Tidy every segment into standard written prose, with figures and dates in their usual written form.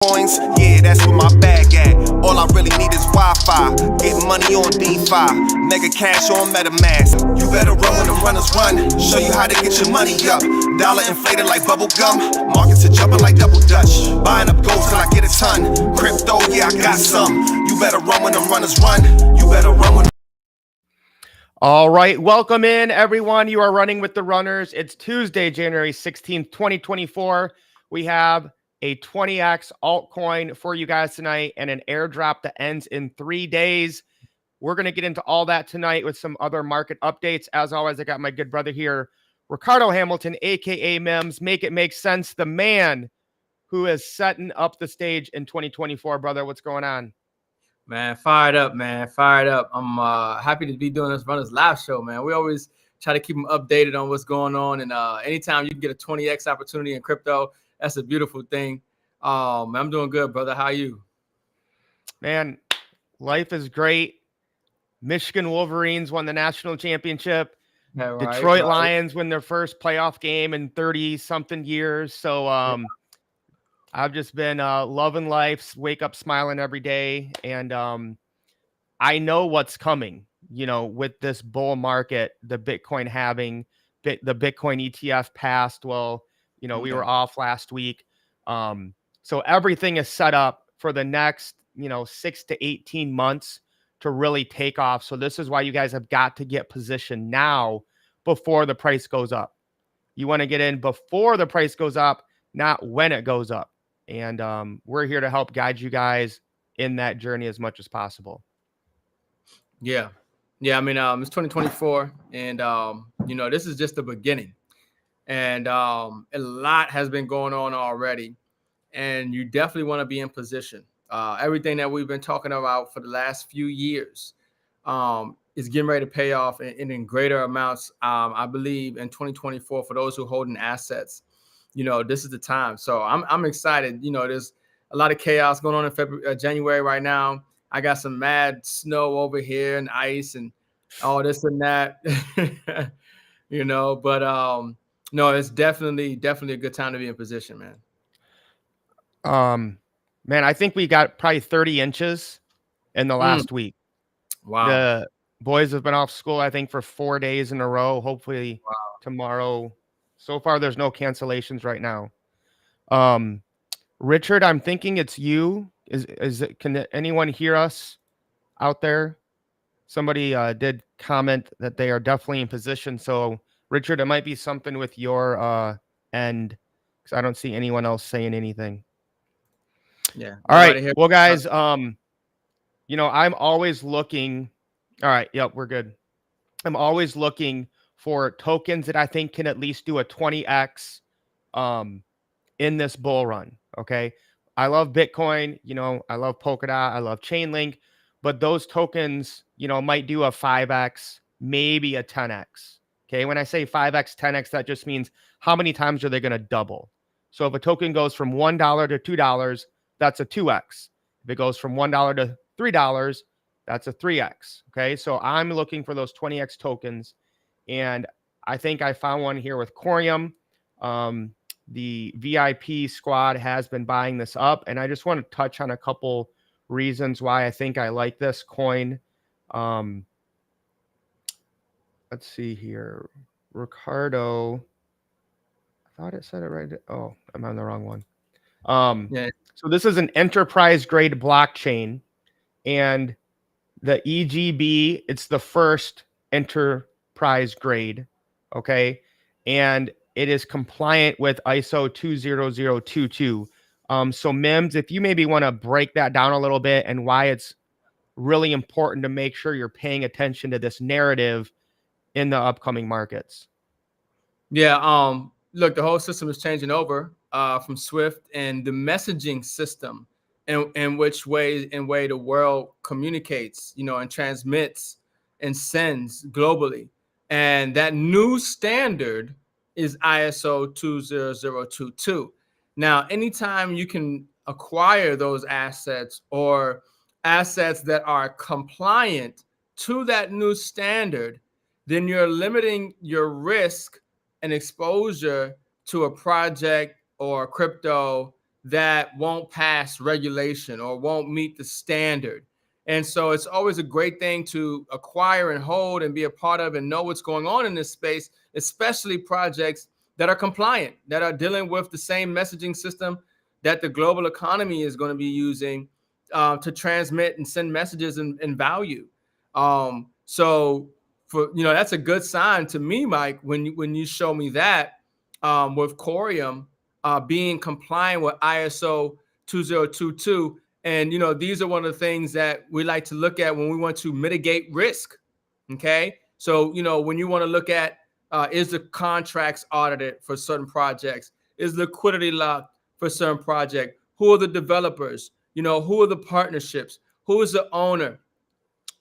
Coins, yeah, that's where my bag at. All I really need is Wi-Fi. Get money on DeFi, mega cash on MetaMask. You better run when the runners run. Show you how to get your money up. Dollar inflated like bubble gum. Markets are jumping like double dutch. Buying up gold till I get a ton. Crypto, yeah, I got some. You better run when the runners run. You better run when. All right, welcome in, everyone. You are running with the runners. It's Tuesday, January 16th, 2024. We have a 20x altcoin for you guys tonight and an airdrop that ends in 3 days. We're going to get into all that tonight with some other market updates. As always, I got my good brother here, Ricardo Hamilton, aka Mims. Make it make sense. The man who is setting up the stage in 2024. Brother, what's going on? Man, fired up, man. Fired up. I'm happy to be doing this Runners Live show, man. We always try to keep them updated on what's going on. And anytime you can get a 20x opportunity in crypto, that's a beautiful thing. I'm doing good, brother. How are you? Man, life is great. Michigan Wolverines won the national championship. Yeah, right, Detroit Lions win their first playoff game in 30-something years. So I've just been loving life, wake up smiling every day. And I know what's coming, you know, with this bull market, the Bitcoin halving, the Bitcoin ETF passed. Well, you know, we were off last week. So everything is set up for the next, 6 to 18 months to really take off. So this is why you guys have got to get positioned now before the price goes up. You want to get in before the price goes up, not when it goes up. And we're here to help guide you guys in that journey as much as possible. Yeah. I mean, it's 2024, and this is just the beginning. And a lot has been going on already, and you definitely want to be in position. Everything that we've been talking about for the last few years is getting ready to pay off in greater amounts. I believe in 2024 for those who are holding assets. This is the time. So I'm excited. There's a lot of chaos going on in January right now. I got some mad snow over here and ice and all this and that, but no, it's definitely a good time to be in position, man. Man, I think we got probably 30 inches in the last week. Wow. The boys have been off school, I think, for 4 days in a row. Hopefully tomorrow. So far, there's no cancellations right now. Richard, I'm thinking it's you. Can anyone hear us out there? Somebody did comment that they are definitely in position. So, Richard, it might be something with your end, because I don't see anyone else saying anything. Yeah. All right. Well, guys, I'm always looking. All right. Yep, we're good. I'm always looking for tokens that I think can at least do a 20x in this bull run. Okay. I love Bitcoin, I love Polkadot, I love Chainlink, but those tokens, might do a 5x, maybe a 10x. Okay. When I say 5x, 10x, that just means how many times are they going to double? So if a token goes from $1 to $2, that's a 2x. If it goes from $1 to $3, that's a 3x. Okay. So I'm looking for those 20x tokens. And I think I found one here with Corium. The VIP squad has been buying this up. And I just want to touch on a couple reasons why I think I like this coin. Let's see here. Ricardo. I thought it said it right. Oh, I'm on the wrong one. So this is an enterprise grade blockchain. And the EGB, it's the first enterprise grade, okay, and it is compliant with ISO 20022. So Mims, if you maybe want to break that down a little bit and why it's really important to make sure you're paying attention to this narrative in the upcoming markets. Yeah. Look, the whole system is changing over from Swift, and the messaging system in which way the world communicates, and transmits and sends globally. And that new standard is ISO 20022. Now, anytime you can acquire those assets or assets that are compliant to that new standard, then you're limiting your risk and exposure to a project or crypto that won't pass regulation or won't meet the standard. And so it's always a great thing to acquire and hold and be a part of and know what's going on in this space, especially projects that are compliant, that are dealing with the same messaging system that the global economy is going to be using to transmit and send messages and value. So for, that's a good sign to me, Mike, when you show me that with Corium being compliant with ISO 2022. And, these are one of the things that we like to look at when we want to mitigate risk. Okay. So, when you want to look at is the contracts audited for certain projects? Is liquidity locked for certain projects? Who are the developers? Who are the partnerships? Who is the owner?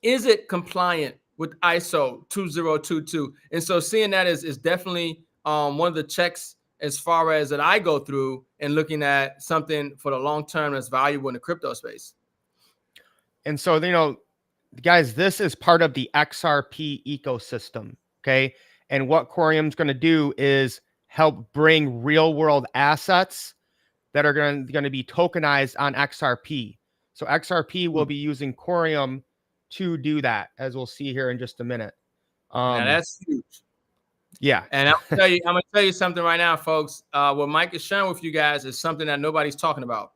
Is it compliant with ISO 2022? And so seeing that is definitely one of the checks as far as that I go through and looking at something for the long term that's valuable in the crypto space. And so, guys, this is part of the XRP ecosystem. Okay. And what Corium's going to do is help bring real world assets that are going to be tokenized on XRP. So XRP will be using Corium to do that, as we'll see here in just a minute. Now that's huge. Yeah. And I'm gonna tell you something right now, folks. What Mike is sharing with you guys is something that nobody's talking about.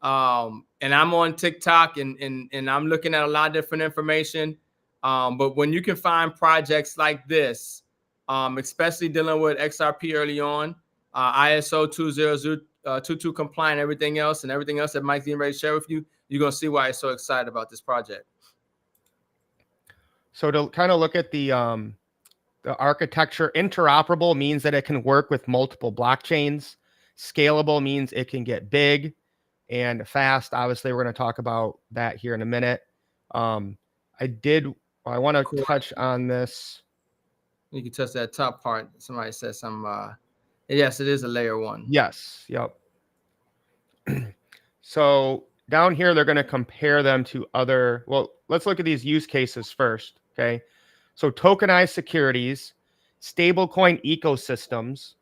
And I'm on TikTok and I'm looking at a lot of different information. But when you can find projects like this, especially dealing with XRP early on, ISO 2022 compliant, everything else that Mike's getting ready to share with you, you're gonna see why I'm so excited about this project. So to kind of look at the architecture, interoperable means that it can work with multiple blockchains. Scalable means it can get big and fast. Obviously, we're going to talk about that here in a minute. I want to touch on this. You can touch that top part. Somebody said some. Yes, it is a layer 1. Yes. Yep. So down here, they're going to compare them to other. Well, let's look at these use cases first. Okay. So tokenized securities, stablecoin ecosystems,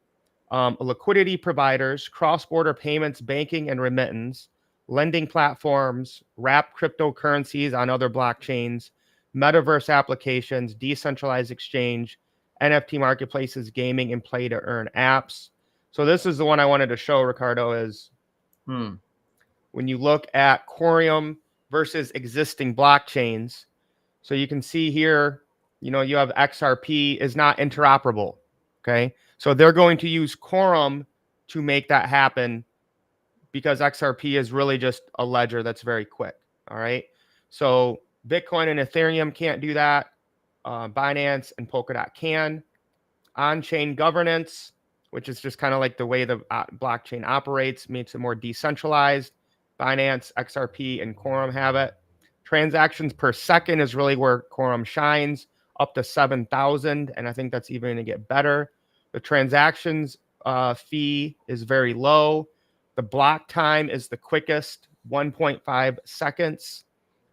liquidity providers, cross-border payments, banking and remittance, lending platforms, wrap cryptocurrencies on other blockchains, metaverse applications, decentralized exchange, NFT marketplaces, gaming and play to earn apps. So this is the one I wanted to show, Ricardo, is when you look at Corium versus existing blockchains. So you can see here, you have XRP is not interoperable. Okay. So they're going to use Corium to make that happen because XRP is really just a ledger that's very quick. All right. So Bitcoin and Ethereum can't do that. Binance and Polkadot can. On-chain governance, which is just kind of like the way the blockchain operates, makes it more decentralized. Binance, XRP, and Corium have it. Transactions per second is really where Corium shines, up to 7,000, and I think that's even going to get better. The transactions fee is very low. The block time is the quickest, 1.5 seconds.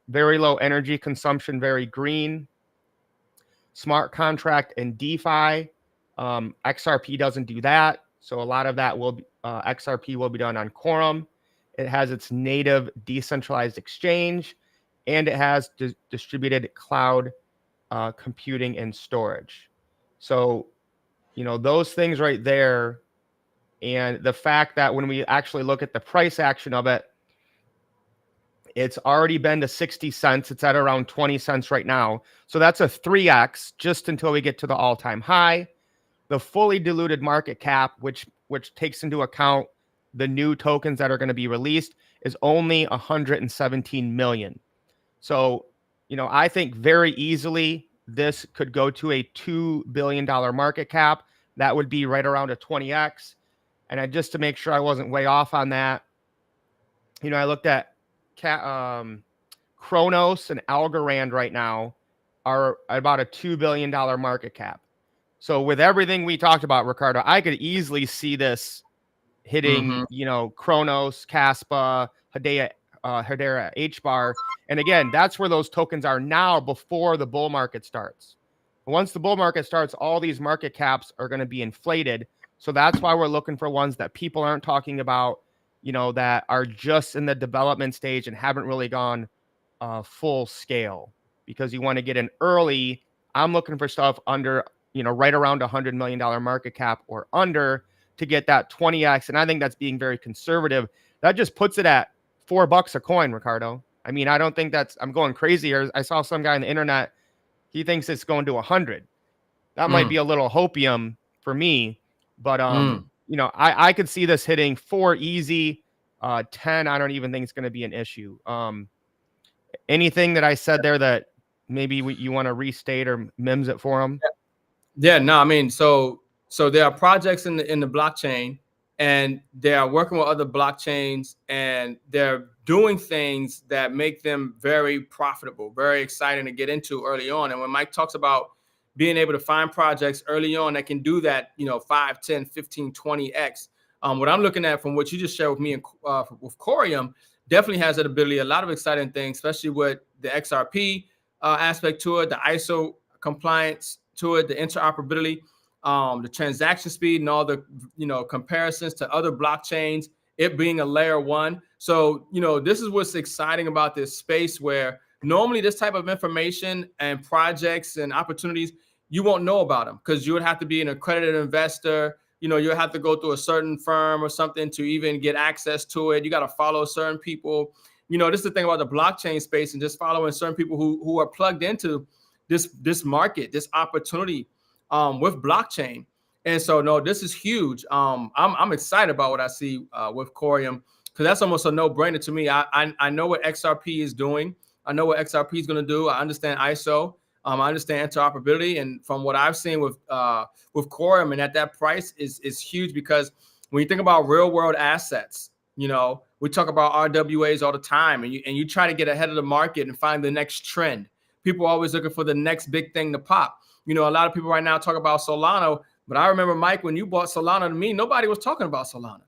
Very low energy consumption, very green. Smart contract and DeFi. XRP doesn't do that, so a lot of that will be, XRP will be done on Corium. It has its native decentralized exchange, and it has distributed cloud computing and storage. So, those things right there, and the fact that when we actually look at the price action of it, it's already been to 60 cents. It's at around 20 cents right now. So that's a 3x just until we get to the all-time high. The fully diluted market cap, which takes into account the new tokens that are going to be released, is only 117 million. So, I think very easily this could go to a $2 billion market cap. That would be right around a 20x. And just to make sure I wasn't way off on that, I looked at Kronos and Algorand right now are about a $2 billion market cap. So with everything we talked about, Ricardo, I could easily see this hitting, Kronos, Kaspa, Hedera, HBAR. And again, that's where those tokens are now before the bull market starts. Once the bull market starts, all these market caps are going to be inflated. So that's why we're looking for ones that people aren't talking about that are just in the development stage and haven't really gone full scale, because you want to get in early. I'm looking for stuff under, right around $100 million market cap or under to get that 20x. And I think that's being very conservative. That just puts it at $4 a coin, Ricardo. I mean, I don't think I'm going crazy. I saw some guy on the internet. He thinks it's going to 100. That might be a little hopium for me, but I could see this hitting 4 easy. 10, I don't even think it's going to be an issue. Anything that I said there that maybe you want to restate or mims it for them? Yeah, no, I mean, so there are projects in the blockchain, and they are working with other blockchains, and they're doing things that make them very profitable, very exciting to get into early on. And when Mike talks about being able to find projects early on that can do that, 5, 10, 15, 20x, what I'm looking at from what you just shared with me and with Corium definitely has that ability. A lot of exciting things, especially with the XRP aspect to it, the ISO compliance to it, the interoperability, the transaction speed, and all the comparisons to other blockchains, it being a layer 1. So this is what's exciting about this space, where normally this type of information and projects and opportunities, you won't know about them because you would have to be an accredited investor. You'll have to go through a certain firm or something to even get access to it. You got to follow certain people. This is the thing about the blockchain space, and just following certain people who are plugged into this market, this opportunity with blockchain. And so, no, this is huge. I'm excited about what I see with Corium, because that's almost a no-brainer to me. I know what XRP is doing. I know what XRP is going to do. I understand ISO. I understand interoperability, and from what I've seen with Corium and at that price is huge, because when you think about real world assets, we talk about RWAs all the time, and you try to get ahead of the market and find the next trend. People are always looking for the next big thing to pop. A lot of people right now talk about Solana, but I remember, Mike, when you bought Solana to me, nobody was talking about Solana.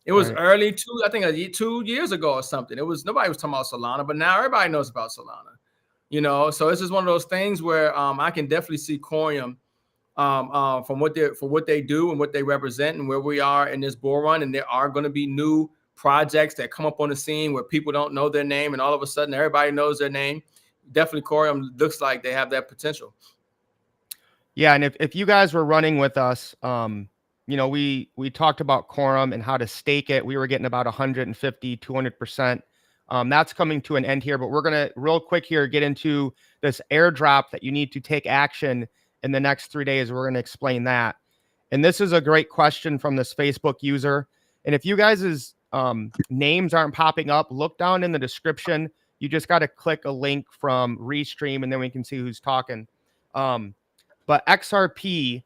It was early 2 years ago or something. Nobody was talking about Solana, but now everybody knows about Solana. So it's just one of those things where I can definitely see Corium from what they do and what they represent and where we are in this bull run. And there are going to be new projects that come up on the scene where people don't know their name, and all of a sudden everybody knows their name. Definitely Corium looks like they have that potential. Yeah, and if you guys were running with us, we talked about Corium and how to stake it. We were getting about 150, 200%. That's coming to an end here, but we're going to real quick here get into this airdrop that you need to take action in the next 3 days. We're going to explain that. And this is a great question from this Facebook user. And if you guys' names aren't popping up, look down in the description. You just got to click a link from Restream, and then we can see who's talking. But XRP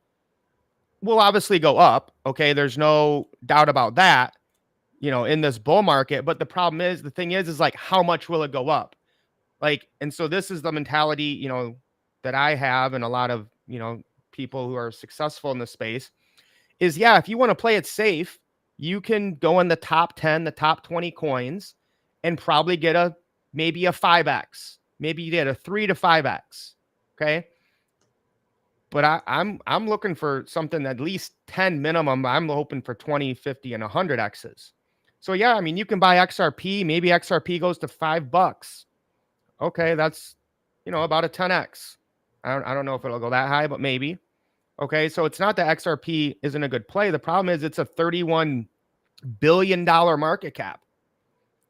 will obviously go up. Okay, there's no doubt about that, in this bull market. But the thing is like, how much will it go up? And so this is the mentality, that I have, and a lot of, people who are successful in this space is, if you want to play it safe, you can go in the top 10, the top 20 coins and probably get maybe a 5x, maybe you get a 3 to 5x. Okay. But I'm looking for something at least 10 minimum. I'm hoping for 20, 50, and 100 X's. So you can buy XRP. Maybe XRP goes to $5. Okay, that's about a 10x. I don't know if it'll go that high, but maybe. Okay, so it's not that XRP isn't a good play. The problem is it's a $31 billion market cap.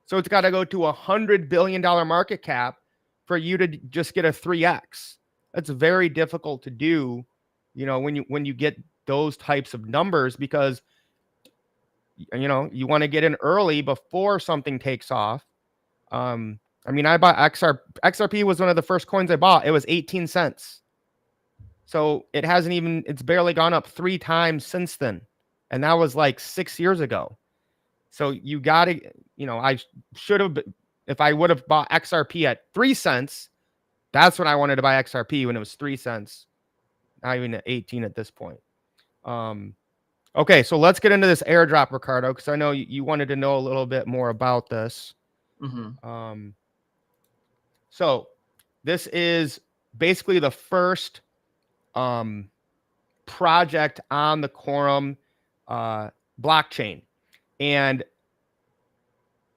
So it's got to go to a $100 billion market cap for you to just get a 3x. That's very difficult to do, when you get those types of numbers, because you want to get in early before something takes off. I bought XRP was one of the first coins I bought. It was 18 cents. So it's barely gone up 3 times since then. And that was like 6 years ago. So you got to, I should have, if I would have bought XRP at 3 cents, that's when I wanted to buy XRP, when it was 3 cents, not even at 18 at this point. Okay, so let's get into this airdrop, Ricardo, because I know you wanted to know a little bit more about this. Mm-hmm. So this is basically the first project on the Corium blockchain. And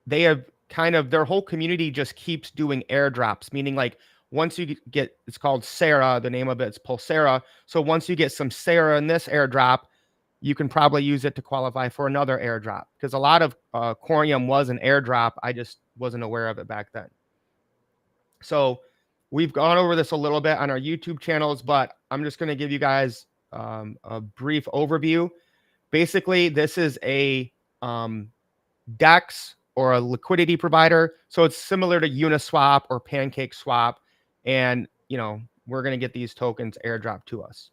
they have kind of, their whole community just keeps doing airdrops, meaning like once you get, it's called Sarah, the name of it's Pulsera. So once you get some Sarah in this airdrop, you can probably use it to qualify for another airdrop, because a lot of Corium was an airdrop. I just wasn't aware of it back then. So we've gone over this a little bit on our YouTube channels, but I'm just going to give you guys a brief overview. Basically, this is a DEX or a liquidity provider. So it's similar to Uniswap or PancakeSwap. And, you know, we're going to get these tokens airdropped to us.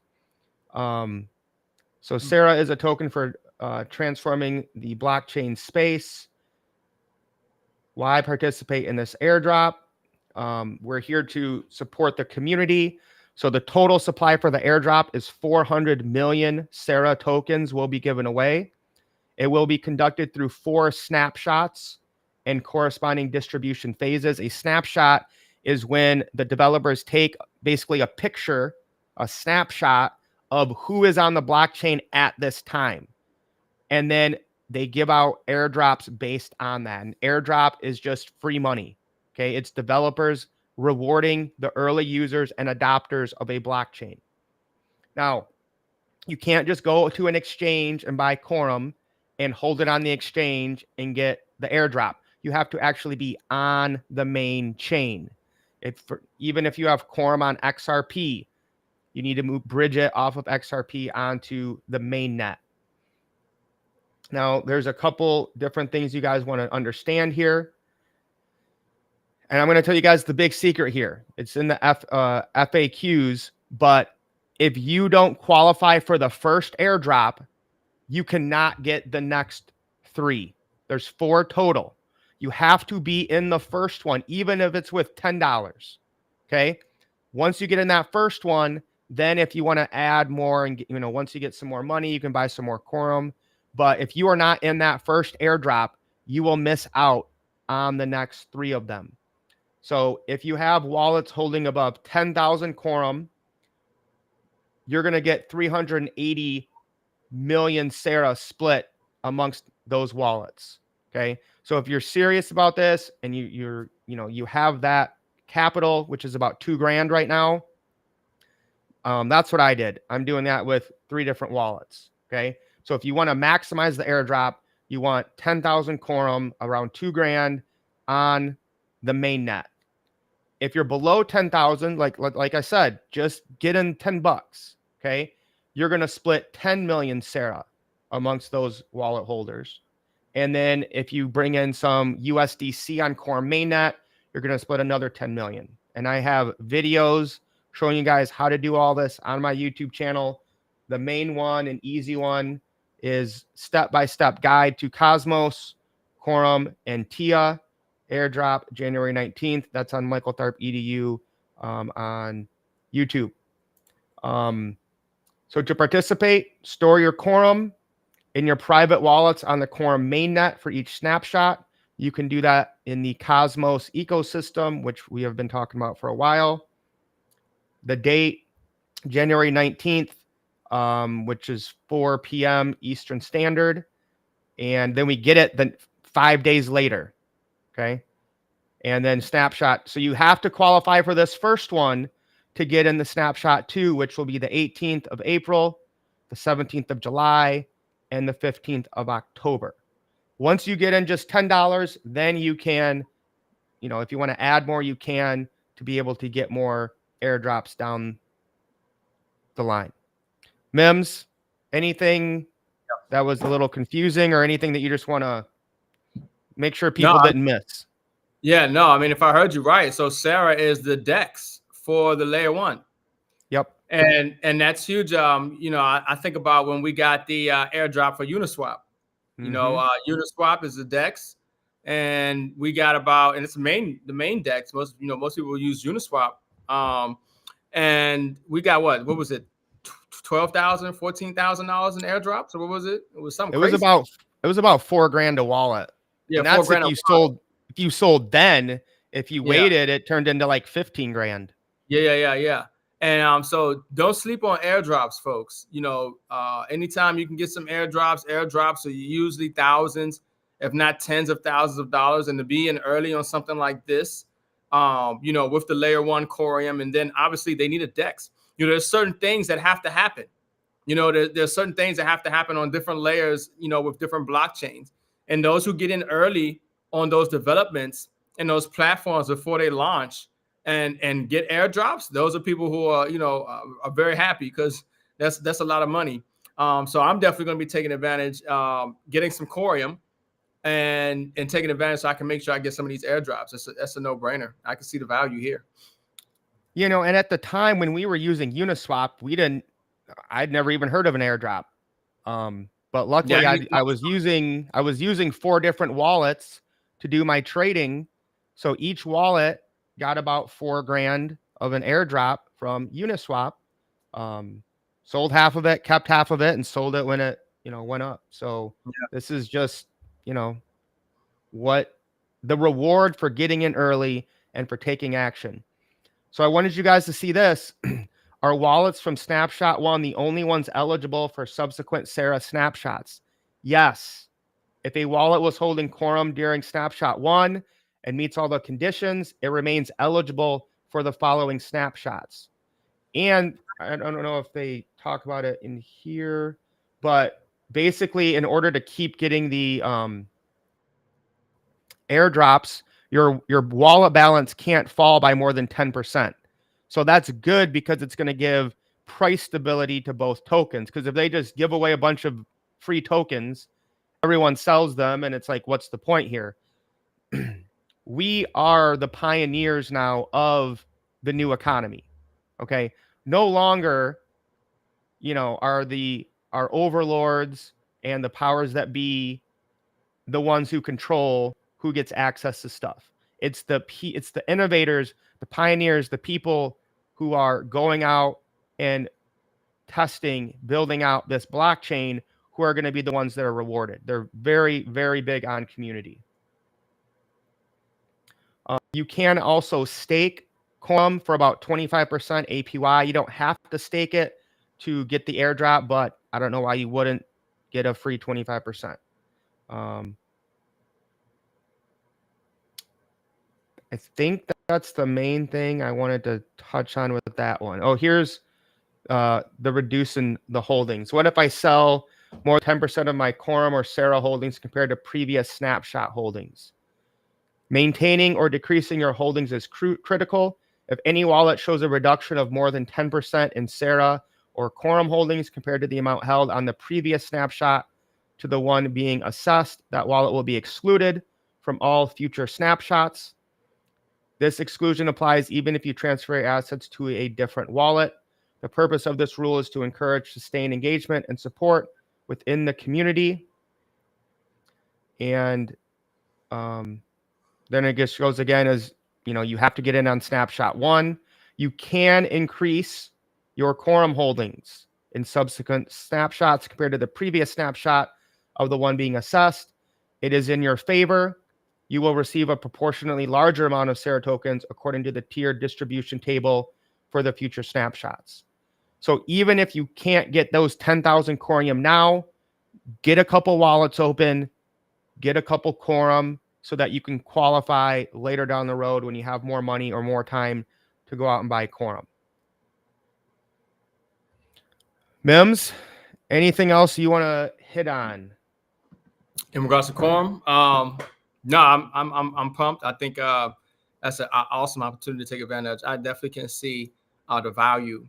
So Sarah is a token for transforming the blockchain space. Why participate in this airdrop? We're here to support the community. So the total supply for the airdrop is 400 million Sarah tokens will be given away. It will be conducted through 4 snapshots and corresponding distribution phases. A snapshot is when the developers take basically a picture, a snapshot of who is on the blockchain at this time. And then they give out airdrops based on that. An airdrop is just free money. Okay, it's developers rewarding the early users and adopters of a blockchain. Now, you can't just go to an exchange and buy Quorum and hold it on the exchange and get the airdrop. You have to actually be on the main chain. Even if you have Quorum on XRP, you need to bridge it off of XRP onto the main net. Now, there's a couple different things you guys want to understand here. And I'm going to tell you guys the big secret here. It's in the FAQs, but if you don't qualify for the first airdrop, you cannot get the next 3. There's 4 total. You have to be in the first one, even if it's with $10. Okay. Once you get in that first one, then if you want to add more and, you know, once you get some more money, you can buy some more Quorum. But if you are not in that first airdrop, you will miss out on the next 3 of them. So if you have wallets holding above 10,000 Quorum, you're going to get 380 million Sarah split amongst those wallets. Okay. So if you're serious about this and you have that capital, which is about $2,000 right now, that's what I did. I'm doing that with 3 different wallets. Okay. So if you want to maximize the airdrop, you want 10,000 Quorum, around $2,000 on the main net. If you're below 10,000, like I said, just get in $10. Okay. You're going to split 10 million Sarah amongst those wallet holders. And then if you bring in some USDC on Quorum mainnet, you're going to split another 10 million. And I have videos showing you guys how to do all this on my YouTube channel. The main one and easy one is step-by-step guide to Cosmos, Quorum, and TIA airdrop January 19th. That's on Michael Tharp EDU on YouTube. So to participate, store your Quorum in your private wallets on the Quorum mainnet for each snapshot. You can do that in the Cosmos ecosystem, which we have been talking about for a while. The date, January 19th, which is 4 p.m. Eastern Standard. And then we get it then 5 days later. Okay. And then snapshot. So you have to qualify for this first one to get in the snapshot 2, which will be the 18th of April, the 17th of July, and the 15th of October. Once you get in just $10, then you can, if you want to add more, you can, to be able to get more airdrops down the line. Mims, anything that was a little confusing or anything that you just want to make sure people didn't miss? Yeah, no, I mean, if I heard you right, so Sarah is the DEX for the layer 1. Yep. And that's huge. I think about when we got the airdrop for Uniswap. Uniswap is the DEX, and we got and it's the main DEX. Most people use Uniswap. And we got what was it? $12,000, $14,000 in airdrops, or what was it? It was something. It was about $4,000 a wallet. Yeah, and that's if you sold then. If you waited, it turned into like $15,000. Yeah. And so don't sleep on airdrops, folks. Anytime you can get some airdrops are usually thousands. if not tens of thousands of dollars. And to be in early on something like this, with the layer 1 Corium, and then obviously they need a DEX. There's certain things that have to happen. There's certain things that have to happen on different layers, with different blockchains. And those who get in early on those developments and those platforms before they launch and get airdrops, those are people who are very happy, because that's a lot of money. So I'm definitely going to be taking advantage, getting some Corium and taking advantage, so I can make sure I get some of these airdrops. That's a no-brainer. I can see the value here. And at the time when we were using Uniswap, I'd never even heard of an airdrop. But luckily I was using 4 different wallets to do my trading. So each wallet got about $4,000 of an airdrop from Uniswap. Sold half of it, kept half of it, and sold it when it, went up. So This is just, what the reward for getting in early and for taking action. So I wanted you guys to see this. Are wallets from Snapshot 1 the only ones eligible for subsequent Sarah snapshots? Yes. If a wallet was holding Quorum during Snapshot 1 and meets all the conditions, it remains eligible for the following snapshots. And I don't know if they talk about it in here, but basically, in order to keep getting the airdrops, your wallet balance can't fall by more than 10%. So that's good, because it's going to give price stability to both tokens. Because if they just give away a bunch of free tokens, everyone sells them, and it's like, what's the point here? We are the pioneers now of the new economy. Okay. No longer, are our overlords and the powers that be the ones who control who gets access to stuff. It's the innovators, the pioneers, the people who are going out and testing, building out this blockchain, who are going to be the ones that are rewarded. They're very, very big on community. You can also stake Quorum for about 25% APY. You don't have to stake it to get the airdrop, but I don't know why you wouldn't get a free 25%. I think that's the main thing I wanted to touch on with that one. Oh, here's the reducing the holdings. What if I sell more than 10% of my Quorum or Sarah holdings compared to previous snapshot holdings? Maintaining or decreasing your holdings is critical. If any wallet shows a reduction of more than 10% in Sarah or Quorum holdings compared to the amount held on the previous snapshot to the one being assessed, that wallet will be excluded from all future snapshots. This exclusion applies even if you transfer your assets to a different wallet. The purpose of this rule is to encourage sustained engagement and support within the community. And then it just goes again as, you have to get in on Snapshot 1. You can increase your Quorum holdings in subsequent snapshots compared to the previous snapshot of the one being assessed. It is in your favor. You will receive a proportionately larger amount of Sarah tokens according to the tiered distribution table for the future snapshots. So even if you can't get those 10,000 Quorum now, get a couple wallets open, get a couple Quorum, so that you can qualify later down the road when you have more money or more time to go out and buy Quorum. Mims, anything else you want to hit on in regards to Quorum? No, I'm pumped. I think that's an awesome opportunity to take advantage. I definitely can see the value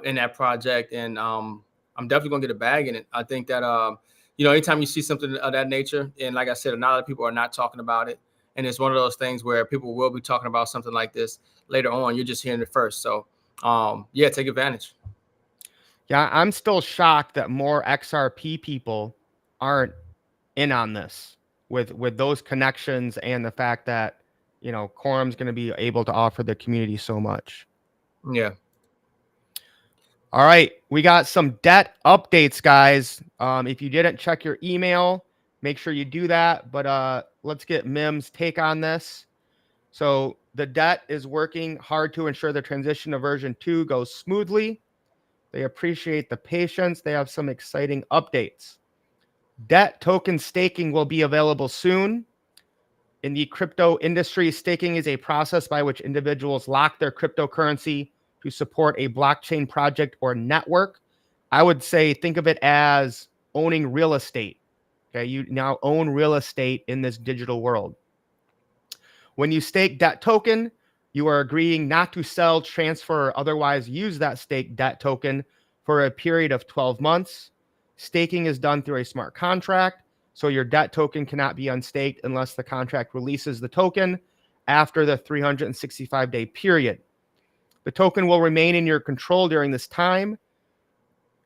in that project, and I'm definitely gonna get a bag in it. I think that anytime you see something of that nature, and like I said, a lot of people are not talking about it, and it's one of those things where people will be talking about something like this later on. You're just hearing it first, so take advantage. Yeah, I'm still shocked that more XRP people aren't in on this with those connections and the fact that Quorum's going to be able to offer the community so much. Yeah. All right, we got some debt updates, guys. If you didn't check your email, make sure you do that. But let's get Mim's take on this. So the debt is working hard to ensure the transition to version 2 goes smoothly. They appreciate the patience. They have some exciting updates. Debt token staking will be available soon. In the crypto industry, staking is a process by which individuals lock their cryptocurrency to support a blockchain project or network. I would say think of it as owning real estate. Okay, you now own real estate in this digital world. When you stake debt token, you are agreeing not to sell, transfer, or otherwise use that stake debt token for a period of 12 months. Staking is done through a smart contract, so your debt token cannot be unstaked unless the contract releases the token after the 365-day period. The token will remain in your control during this time,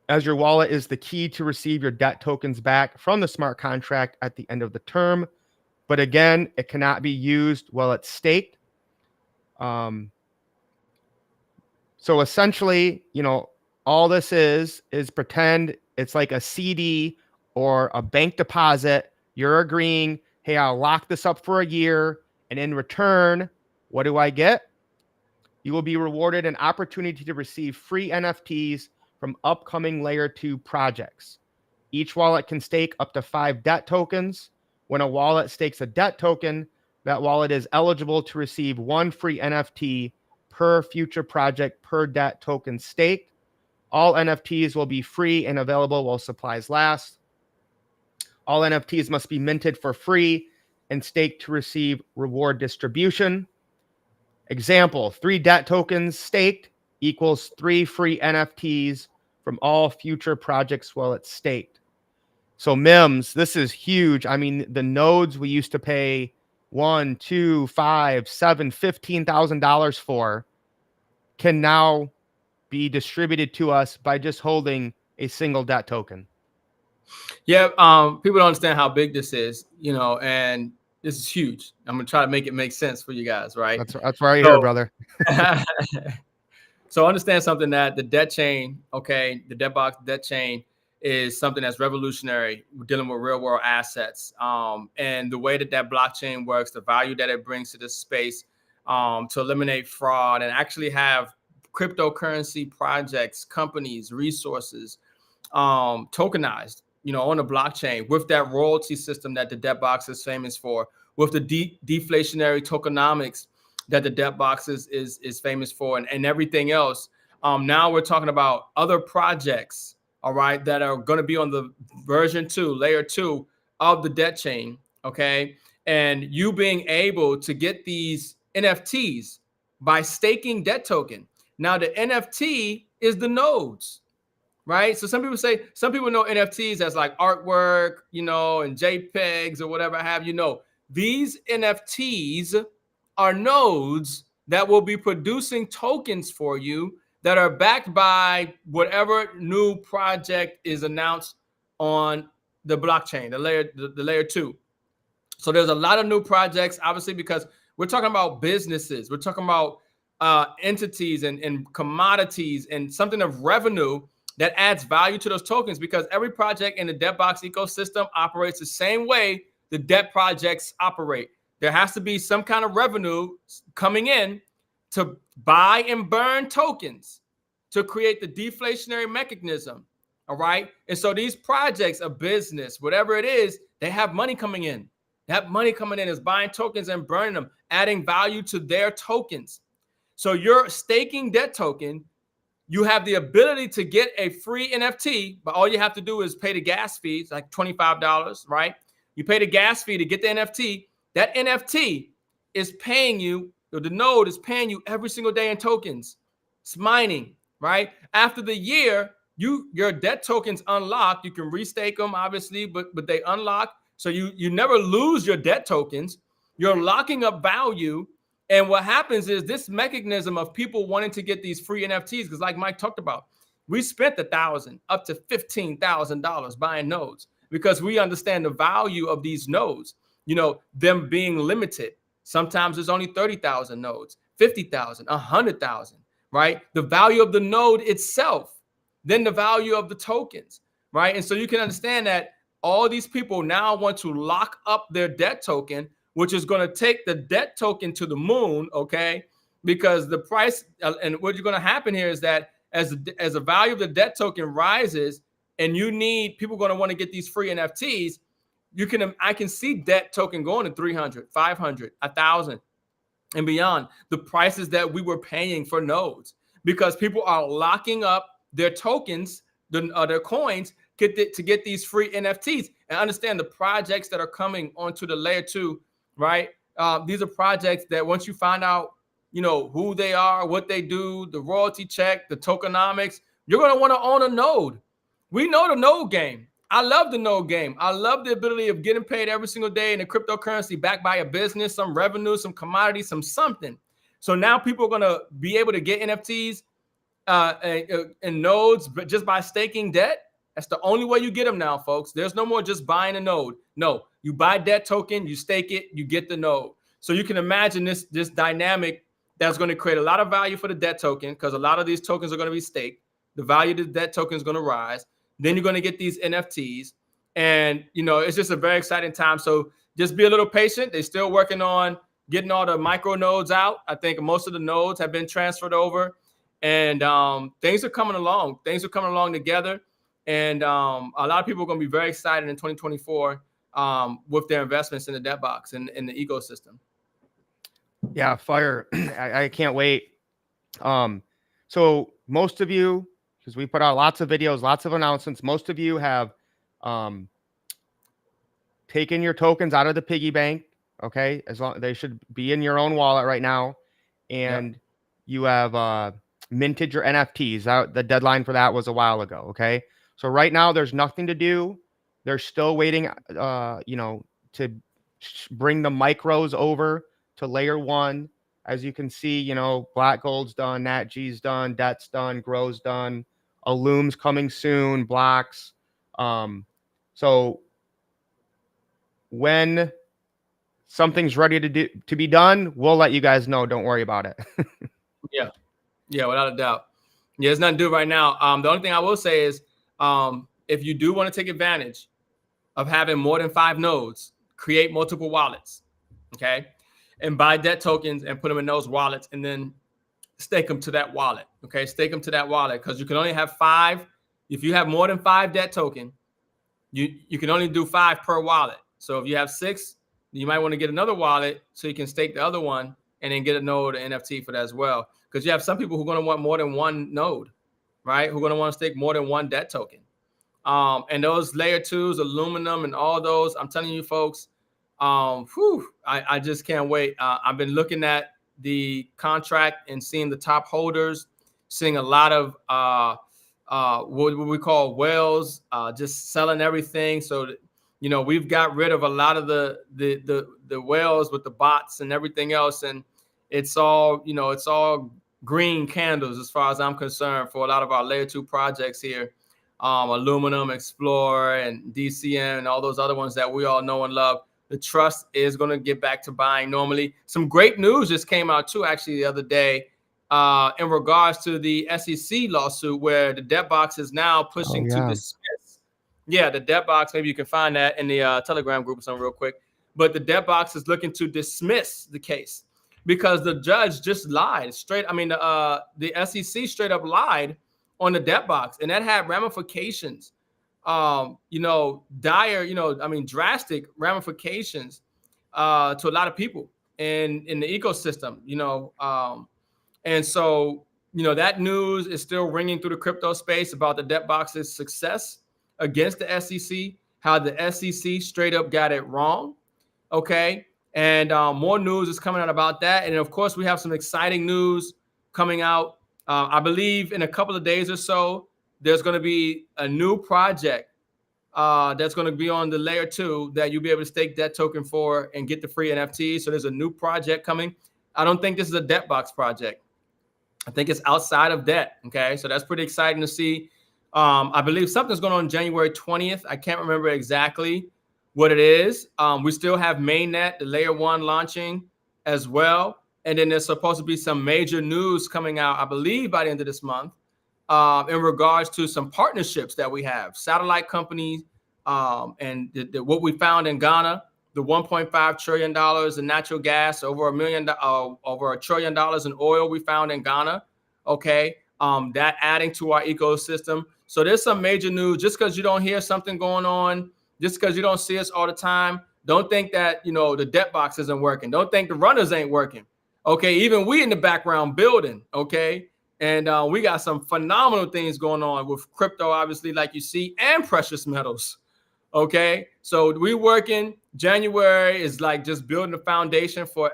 as your wallet is the key to receive your debt tokens back from the smart contract at the end of the term. But again, it cannot be used while it's staked. So essentially, all this is pretend it's like a CD or a bank deposit. You're agreeing, hey, I'll lock this up for a year, and in return, what do I get? You will be rewarded an opportunity to receive free NFTs from upcoming layer 2 projects. Each wallet can stake up to 5 debt tokens. When a wallet stakes a debt token, that wallet is eligible to receive 1 free NFT per future project per debt token staked. All NFTs will be free and available while supplies last. All NFTs must be minted for free and staked to receive reward distribution. Example, 3 debt tokens staked equals 3 free NFTs from all future projects while it's staked. So MIMS, this is huge. I mean, the nodes we used to pay $1, $2, $5, $7, $15,000 for can now be distributed to us by just holding a single debt token. Yeah, people don't understand how big this is, and this is huge. I'm gonna try to make it make sense for you guys, right? That's right here, brother. So understand something, that the debt chain, okay, the DebtBox debt chain is something that's revolutionary. We're dealing with real world assets, and the way that blockchain works, the value that it brings to this space, to eliminate fraud and actually have cryptocurrency projects, companies, resources, tokenized, on the blockchain with that royalty system that the DebtBox is famous for, with the deflationary tokenomics that the DebtBox is famous for, and everything else. Now we're talking about other projects, all right, that are going to be on the version 2, layer 2 of the debt chain, okay? And you being able to get these NFTs by staking debt token. Now the NFT is the nodes, right? So some people know NFTs as like artwork, and JPEGs or whatever have you. Know, these NFTs are nodes that will be producing tokens for you that are backed by whatever new project is announced on the blockchain, the layer 2. So there's a lot of new projects, obviously, because we're talking about businesses, we're talking about entities and commodities and something of revenue that adds value to those tokens, because every project in the DebtBox ecosystem operates the same way the debt projects operate. There has to be some kind of revenue coming in to buy and burn tokens to create the deflationary mechanism. All right. And so these projects, a business, whatever it is, they have money coming in. That money coming in is buying tokens and burning them, adding value to their tokens. So you're staking debt token. You have the ability to get a free NFT, but all you have to do is pay the gas fee. It's like $25, right? You pay the gas fee to get the NFT. That NFT is paying you, or the node is paying you every single day in tokens. It's mining, right? After the year, your debt tokens unlock. You can restake them, obviously, but they unlock. So you never lose your debt tokens. You're locking up value. And what happens is this mechanism of people wanting to get these free NFTs, because like Mike talked about, we spent $1,000 up to $15,000 buying nodes because we understand the value of these nodes, them being limited. Sometimes there's only 30,000 nodes, 50,000, 100,000, right? The value of the node itself, then the value of the tokens, right? And so you can understand that all these people now want to lock up their debt token, which is going to take the debt token to the moon, okay? Because the price, and what's going to happen here is that as the value of the debt token rises, and you need people going to want to get these free NFTs, I can see debt token going to 300, 500, 1,000 and beyond the prices that we were paying for nodes, because people are locking up their tokens, their coins, to get these free NFTs. And understand the projects that are coming onto the layer 2, right? These are projects that once you find out, who they are, what they do, the royalty check, the tokenomics, you're going to want to own a node. We know the node game. I love the node game. I love the ability of getting paid every single day in a cryptocurrency backed by a business, some revenue, some commodity, something. So now people are going to be able to get NFTs and nodes, but just by staking debt. That's the only way you get them now, folks. There's no more just buying a node. No, you buy debt token, you stake it, you get the node. So you can imagine this dynamic that's going to create a lot of value for the debt token, because a lot of these tokens are going to be staked. The value of the debt token is going to rise. Then you're going to get these NFTs, and it's just a very exciting time. So just be a little patient. They're still working on getting all the micro nodes out. I think most of the nodes have been transferred over, and things are coming along. Things are coming along together, and a lot of people are going to be very excited in 2024 with their investments in the debt box and in the ecosystem. Yeah, fire! I can't wait. So most of you, because we put out lots of videos, lots of announcements, most of you have taken your tokens out of the piggy bank. Okay, as long they should be in your own wallet right now, and you have minted your NFTs. The deadline for that was a while ago. Okay, so right now there's nothing to do. They're still waiting, to bring the micros over to layer 1. As you can see, Black Gold's done, Nat G's done, Debt's done, Grow's done, Illum's coming soon, Blocks. So when something's ready to be done, we'll let you guys know. Don't worry about it. Yeah, without a doubt. Yeah, it's nothing to do right now. The only thing I will say is, if you do want to take advantage of having more than 5 nodes, create multiple wallets, okay, and buy debt tokens and put them in those wallets, and then stake them to that wallet. Okay, stake them to that wallet, because you can only have 5. If you have more than 5 debt token, you can only do 5 per wallet. So if you have 6, you might want to get another wallet so you can stake the other one and then get a node, an NFT for that as well. Because you have some people who are going to want more than one node, right? Who are going to want to stake more than one debt token. And those layer 2s, aluminum, and all those, I'm telling you, folks, I just can't wait. I've been looking at the contract and seeing the top holders, seeing a lot of what we call whales, just selling everything. So that, we've got rid of a lot of the whales with the bots and everything else, and it's all green candles as far as I'm concerned for a lot of our layer 2 projects here. Aluminum, Explorer, and DCM, and all those other ones that we all know and love. The trust is going to get back to buying normally. Some great news just came out too, actually, the other day, in regards to the SEC lawsuit, where the debt box is now pushing to dismiss. Yeah, the debt box. Maybe you can find that in the Telegram group or something real quick. But the debt box is looking to dismiss the case because the judge just lied straight. I mean, the SEC straight up lied on the debt box, and that had ramifications. Dire, drastic ramifications to a lot of people in the ecosystem, and so, that news is still ringing through the crypto space about the debt box's success against the SEC, how the SEC straight up got it wrong. Okay. And more news is coming out about that. And of course, we have some exciting news coming out. I believe in a couple of days or so, there's going to be a new project that's going to be on the layer 2 that you'll be able to stake debt token for and get the free NFT. So there's a new project coming. I don't think this is a debt box project. I think it's outside of debt. Okay. So that's pretty exciting to see. I believe something's going on January 20th. I can't remember exactly what it is. We still have mainnet, the layer 1 launching as well. And then there's supposed to be some major news coming out, I believe, by the end of this month, in regards to some partnerships that we have, satellite companies, and what we found in Ghana, the $1.5 trillion in natural gas, over $1 trillion in oil we found in Ghana. Okay, that adding to our ecosystem. So there's some major news. Just because you don't hear something going on, just because you don't see us all the time, don't think that, you know, the debt box isn't working. Don't think the runners ain't working. Okay, even we in the background building. Okay, and we got some phenomenal things going on with crypto, obviously, like you see, and precious metals. Okay, so we working. January is like just building the foundation for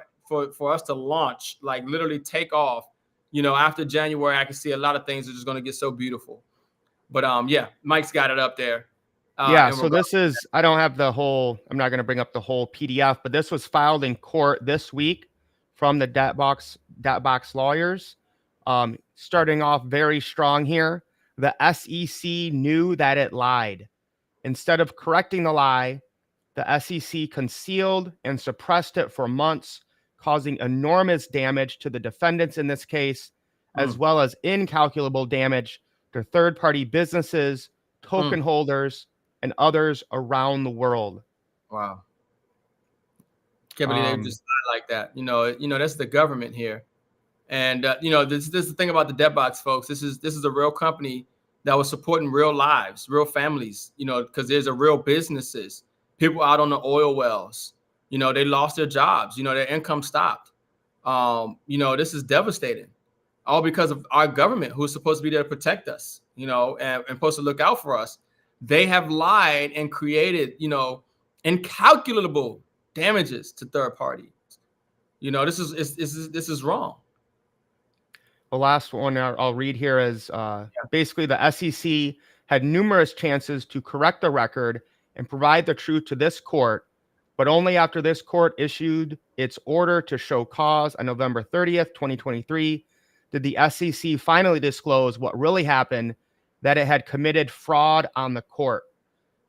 us to launch, like literally take off. You know, after January, I can see a lot of things are just going to get so beautiful. But yeah, Mike's got it up there. Yeah, so this is, I don't have the whole, I'm not going to bring up the whole PDF, but this was filed in court this week from the debt box lawyers. Starting off very strong here. The SEC knew that it lied. Instead of correcting the lie, the SEC concealed and suppressed it for months, causing enormous damage to the defendants in this case, as well as incalculable damage to third-party businesses, token holders, and others around the world. Wow. Can't believe they just like that. You know, that's the government here. And you know, this is the thing about the debt box, folks. This is a real company that was supporting real lives, real families, you know, because there's a real businesses, people out on the oil wells, you know, they lost their jobs, you know, their income stopped. You know, this is devastating, all because of our government, who's supposed to be there to protect us, you know, and supposed to look out for us. They have lied and created, you know, incalculable damages to third parties. You know, this is wrong. The last one I'll read here is basically the SEC had numerous chances to correct the record and provide the truth to this court, but only after this court issued its order to show cause on November 30th, 2023, did the SEC finally disclose what really happened, that it had committed fraud on the court.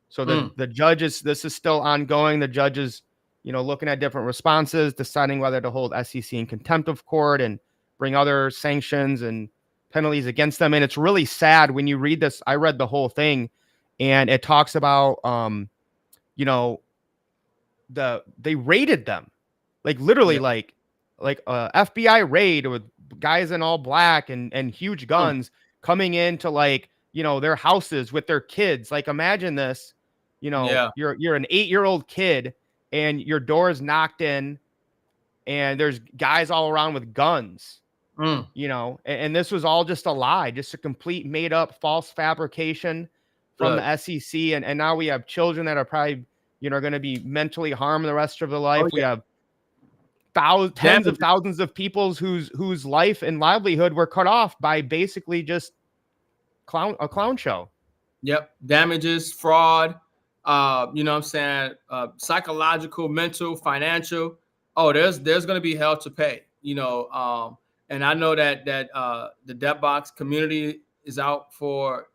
So the judges, this is still ongoing. The judges, you know, looking at different responses, deciding whether to hold SEC in contempt of court and bring other sanctions and penalties against them. And it's really sad when you read this. I read the whole thing, and it talks about, you know, they raided them, like literally like a FBI raid with guys in all black and huge guns coming into, like, you know, their houses with their kids. Like, imagine this, you know, you're an 8-year-old kid and your door is knocked in and there's guys all around with guns. You know, and this was all just a lie, just a complete made up false fabrication from the SEC. And now we have children that are probably, you know, going to be mentally harmed the rest of their life. We have tens of thousands of people whose life and livelihood were cut off by basically just a clown show. Yep. Damages, fraud, you know what I'm saying? Psychological, mental, financial. Oh, there's going to be hell to pay, you know. And I know that the debt box community is out for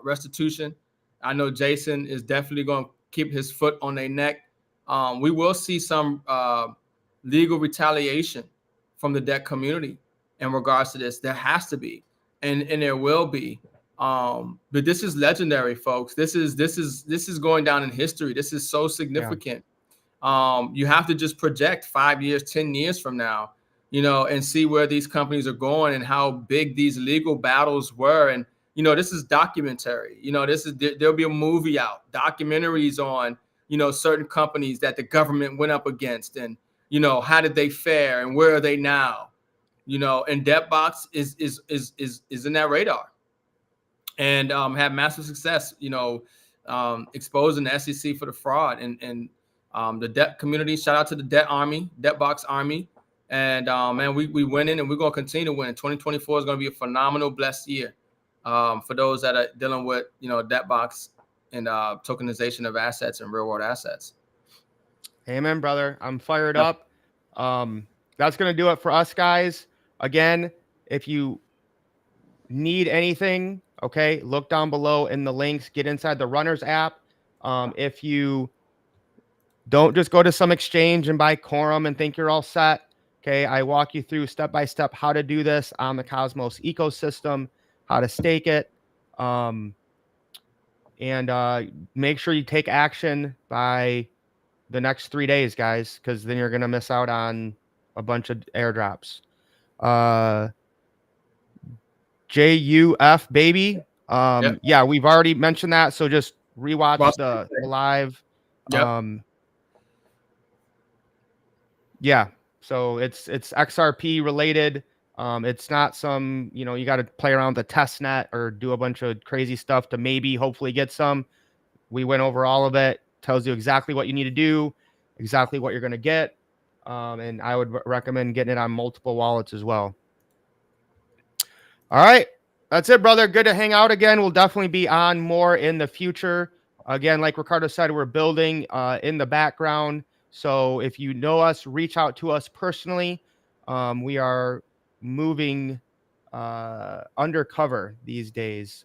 restitution. I know Jason is definitely going to keep his foot on their neck. We will see some legal retaliation from the debt community in regards to this. There has to be, and there will be. But this is legendary, folks. This is going down in history. This is so significant. Yeah. You have to just project 5 years, 10 years from now, you know, and see where these companies are going and how big these legal battles were. And, you know, this is documentary. You know, there'll be a movie out, documentaries on, you know, certain companies that the government went up against, and, you know, how did they fare and where are they now? You know, and Debtbox is in that radar, and had massive success, you know, exposing the SEC for the fraud and the debt community. Shout out to the Debtbox Army. And man, we winning, and we're gonna continue to win. 2024 is gonna be a phenomenal, blessed year for those that are dealing with, you know, debt box and tokenization of assets and real world assets. Amen, brother. I'm fired up. That's gonna do it for us, guys. Again, if you need anything, okay, look down below in the links. Get inside the Runners app. If you don't just go to some exchange and buy Quorum and think you're all set. Okay, I walk you through step by step how to do this on the Cosmos ecosystem, how to stake it, and make sure you take action by the next 3 days, guys, because then you're gonna miss out on a bunch of airdrops. JUF baby, Yep. Yeah, we've already mentioned that. So just rewatch Well, the live. Yep. Yeah. So it's XRP related. It's not some, you got to play around with the test net or do a bunch of crazy stuff to maybe hopefully get some. We went over all of it, tells you exactly what you need to do, exactly what you're going to get. And I would recommend getting it on multiple wallets as well. All right. That's it, brother. Good to hang out again. We'll definitely be on more in the future. Again, like Ricardo said, we're building in the background. So if you know us, reach out to us personally. We are moving undercover these days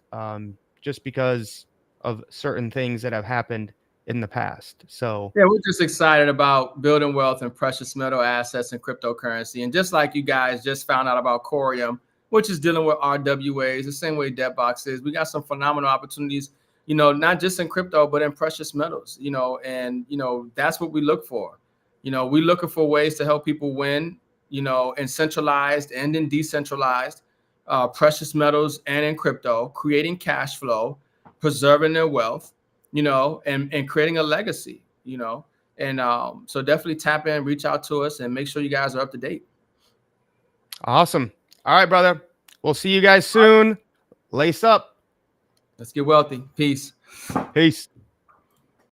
just because of certain things that have happened in the past. So yeah, we're just excited about building wealth in precious metal assets and cryptocurrency. And just like you guys just found out about Corium, which is dealing with RWAs, the same way Debtbox is, we got some phenomenal opportunities, not just in crypto, but in precious metals, and, that's what we look for. We're looking for ways to help people win, in centralized and in decentralized precious metals and in crypto, creating cash flow, preserving their wealth, and creating a legacy, and so definitely tap in, reach out to us, and make sure you guys are up to date. awesome. All right, brother. We'll see you guys soon. Lace up. Let's get wealthy. Peace. Peace.